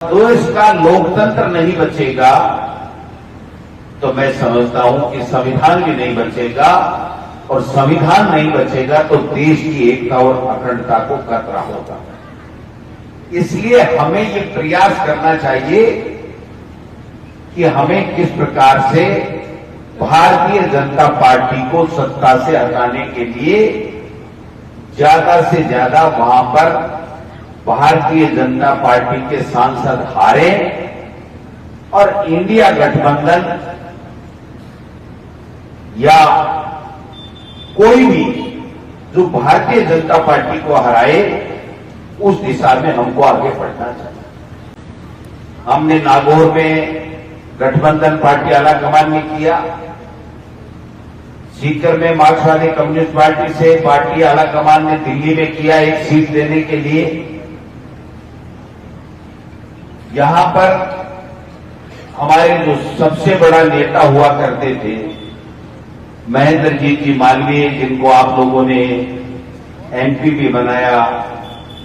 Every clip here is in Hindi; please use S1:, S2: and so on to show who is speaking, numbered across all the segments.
S1: देश का लोकतंत्र नहीं बचेगा तो मैं समझता हूं कि संविधान भी नहीं बचेगा, और संविधान नहीं बचेगा तो देश की एकता और अखंडता को खतरा होगा। इसलिए हमें ये प्रयास करना चाहिए कि हमें किस प्रकार से भारतीय जनता पार्टी को सत्ता से हटाने के लिए ज्यादा से ज्यादा वहां पर भारतीय जनता पार्टी के सांसद हारे और इंडिया गठबंधन या कोई भी जो भारतीय जनता पार्टी को हराए उस दिशा में हमको आगे बढ़ना चाहिए। हमने नागौर में गठबंधन पार्टी आलाकमान ने किया, सीकर में मार्क्सवादी कम्युनिस्ट पार्टी से पार्टी आलाकमान ने दिल्ली में किया एक सीट देने के लिए। यहां पर हमारे जो सबसे बड़ा नेता हुआ करते थे महेंद्र जी मालवीय, जिनको आप लोगों ने एमपी भी बनाया,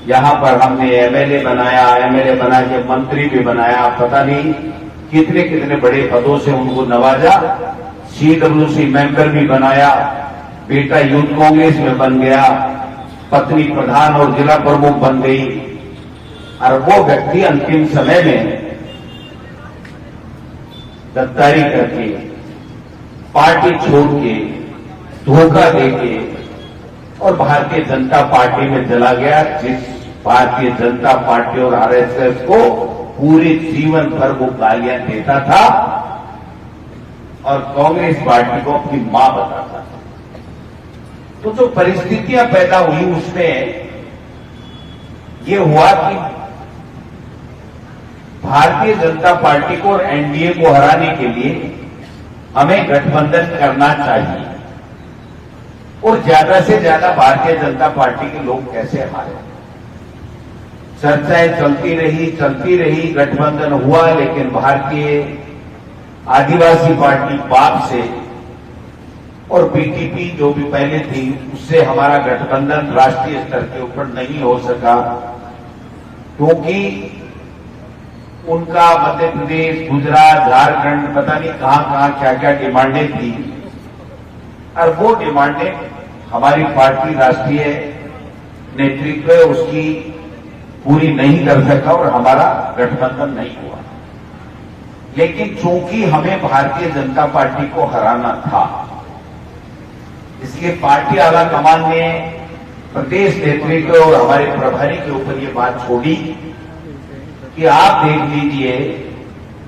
S1: यहां पर हमने एमएलए बनाया, एमएलए बना के मंत्री भी बनाया, पता नहीं कितने कितने बड़े पदों से उनको नवाजा, सीडब्ल्यूसी मेंबर भी बनाया, बेटा यूथ कांग्रेस में बन गया, पत्नी प्रधान और जिला प्रमुख बन गई, और वो व्यक्ति अंतिम समय में गद्दारी करके, पार्टी छोड़ के, धोखा देके और भारतीय जनता पार्टी में चला गया, जिस भारतीय जनता पार्टी और आरएसएस को पूरे जीवन भर वो गालियां देता था और कांग्रेस पार्टी को अपनी मां बताता था। तो जो परिस्थितियां पैदा हुई उसमें ये हुआ कि भारतीय जनता पार्टी को और एनडीए को हराने के लिए हमें गठबंधन करना चाहिए, और ज्यादा से ज्यादा भारतीय जनता पार्टी के लोग कैसे हारे। चर्चाएं चलती रही, गठबंधन हुआ, लेकिन भारतीय आदिवासी पार्टी बाप से और बीटीपी जो भी पहले थी उससे हमारा गठबंधन राष्ट्रीय स्तर के ऊपर नहीं हो सका, क्योंकि उनका मध्य प्रदेश, गुजरात, झारखंड, पता नहीं कहां क्या क्या डिमांडें थी, और वो डिमांडें हमारी पार्टी राष्ट्रीय नेतृत्व उसकी पूरी नहीं कर सका और हमारा गठबंधन नहीं हुआ। लेकिन चूंकि हमें भारतीय जनता पार्टी को हराना था, इसलिए पार्टी आलाकमान ने प्रदेश नेतृत्व और हमारे प्रभारी के ऊपर ये बात छोड़ी कि आप देख लीजिए,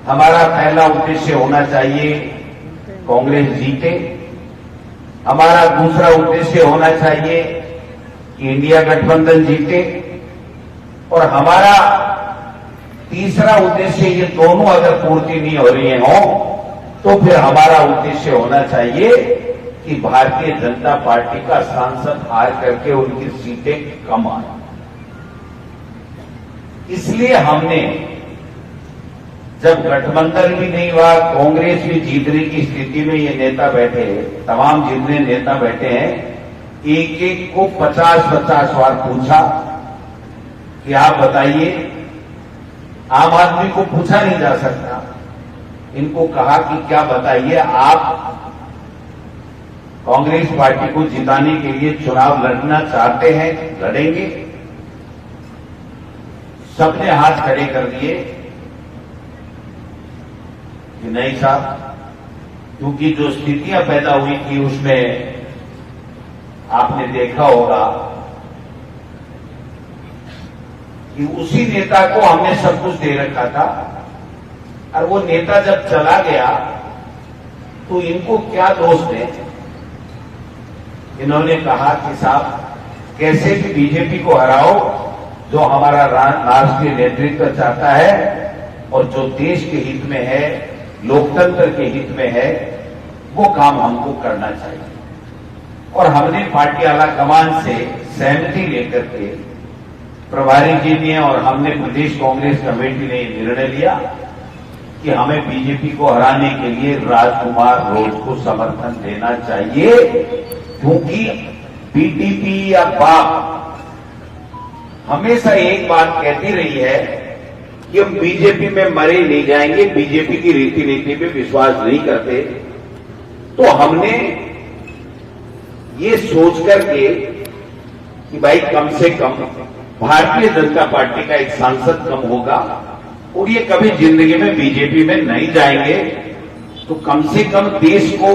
S1: हमारा पहला उद्देश्य होना चाहिए कांग्रेस जीते, हमारा दूसरा उद्देश्य होना चाहिए कि इंडिया गठबंधन जीते, और हमारा तीसरा उद्देश्य, ये दोनों अगर पूर्ति नहीं हो रही हो तो फिर हमारा उद्देश्य होना चाहिए कि भारतीय जनता पार्टी का सांसद हार करके उनकी सीटें कम आए। इसलिए हमने, जब गठबंधन भी नहीं हुआ, कांग्रेस भी जीतने की स्थिति में ये नेता बैठे, तमाम जितने नेता बैठे हैं, एक एक को 50-50 बार पूछा कि आप बताइए, आम आदमी को पूछा नहीं जा सकता, इनको कहा कि क्या बताइए, आप कांग्रेस पार्टी को जिताने के लिए चुनाव लड़ना चाहते हैं, लड़ेंगे? सबने हाथ खड़े कर दिए कि नहीं साहब, क्योंकि जो स्थितियां पैदा हुई थी उसमें आपने देखा होगा कि उसी नेता को हमने सब कुछ दे रखा था, और वो नेता जब चला गया तो इनको क्या दोष दें। इन्होंने कहा कि साहब कैसे भी बीजेपी को हराओ, जो हमारा राष्ट्रीय नेतृत्व चाहता है और जो देश के हित में है, लोकतंत्र के हित में है, वो काम हमको करना चाहिए। और हमने पार्टी आलाकमान से सहमति लेकर के प्रभारी जी ने और हमने प्रदेश कांग्रेस कमेटी ने निर्णय लिया कि हमें बीजेपी को हराने के लिए राजकुमार रोज को समर्थन देना चाहिए, क्योंकि बीटीपी या बाप हमेशा एक बात कहती रही है कि हम बीजेपी में मरे नहीं जाएंगे, बीजेपी की रीति नीति पे विश्वास नहीं करते, तो हमने ये सोच करके कि भाई कम से कम भारतीय जनता पार्टी का एक सांसद कम होगा और ये कभी जिंदगी में बीजेपी में नहीं जाएंगे, तो कम से कम देश को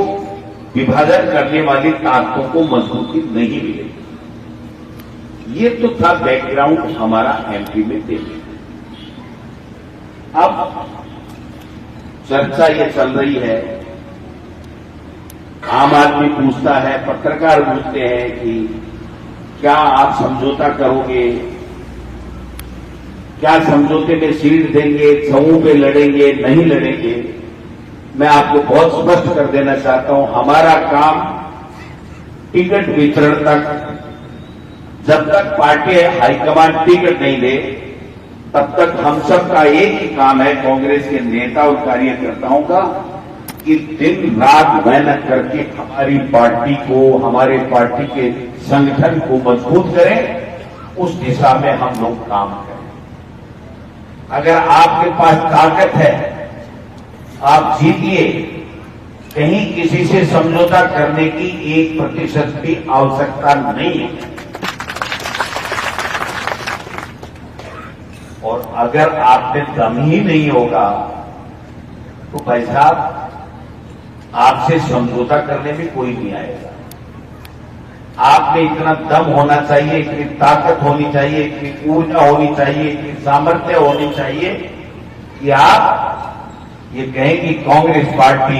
S1: विभाजन करने वाली ताकतों को मजबूती नहीं मिलेगी। ये तो था बैकग्राउंड हमारा एमपी में देखिए। अब चर्चा ये चल रही है, आम आदमी पूछता है, पत्रकार पूछते हैं कि क्या आप समझौता करोगे, क्या समझौते में सीट देंगे, समूह पे लड़ेंगे, नहीं लड़ेंगे। मैं आपको बहुत स्पष्ट कर देना चाहता हूं, हमारा काम टिकट वितरण तक, जब तक पार्टी हाईकमान टिकट नहीं दे तब तक हम सबका एक ही काम है, कांग्रेस के नेता और कार्यकर्ताओं का, कि दिन रात मेहनत करके हमारी पार्टी को, हमारे पार्टी के संगठन को मजबूत करें। उस दिशा में हम लोग काम करें। अगर आपके पास ताकत है, आप जीतिए, कहीं किसी से समझौता करने की 1% भी आवश्यकता नहीं है। और अगर आप में दम ही नहीं होगा तो भाई साहब आपसे समझौता करने में कोई नहीं आएगा। आप में इतना दम होना चाहिए, इतनी ताकत होनी चाहिए, इतनी ऊर्जा होनी चाहिए, इतनी सामर्थ्य होनी चाहिए कि आप ये कहें कि कांग्रेस पार्टी